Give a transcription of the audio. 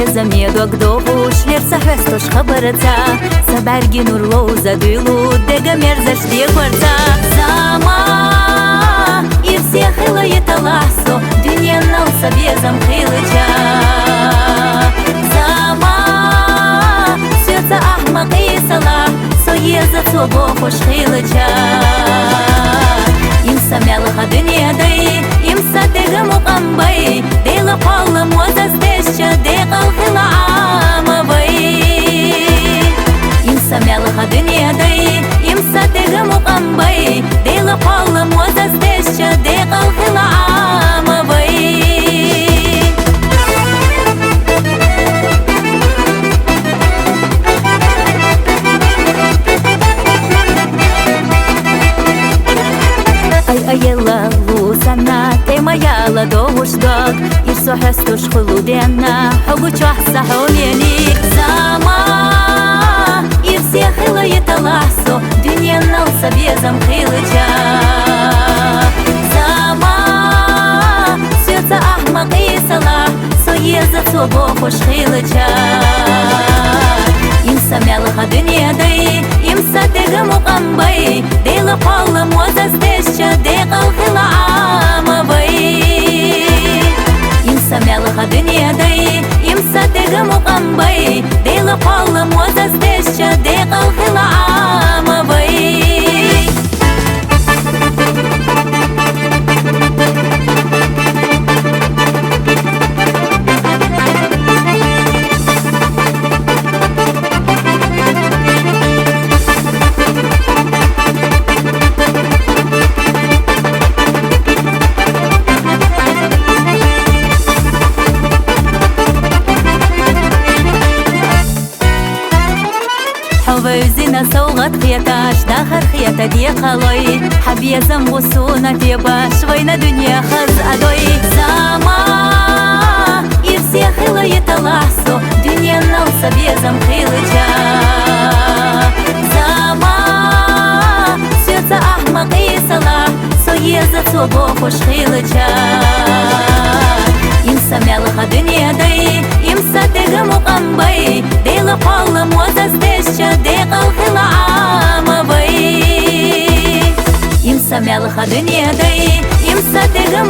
замедок довуш лерса хвестош хабарца Сабарги нурлоу задылу дега мерзашли кварца Зама и все хилает аласо Дюненал собезом хилыча Зама света ахмак и сала Соеза цобо хош хилыча Имса мялха дуньядай Имса дега мукамбай Дела палла моза здеща Декал хила амабай Имса мялха дуньядай Имса дега мукамбай Дела палла моза здеща Декал хила амабай Ayela lusana temayala doğuşdak İrso höstuş xuludena Hogu çahsa homyeni Zama İrsi xılayet alaso Dünyenal sabezam xılıca Zama Söta ahmak isala Soyeza çobo hoş xılıca İmsa məlxa dünyaday İmsa dega muqambay Dela palla moza zdеща Декал хила амабай Имса мялха дуньядай Имса дега мукамбай Дела палла моза здеща Декал хила амабай Вызина сауғат қияташ Дахар қията де қалой Хабезам ғусуна тебаш Вайна дүния қыз адой Зама Ирсе қилайет аласо Дүниенал сабезам қилыча Зама Сөтса ахмақ исала Соеза цобо хош қилыча Имса мялха дуньядай Имса дега мукамбай Дела палла моза здеща Декал хила амабай Имса мялха дуньядай Имса дега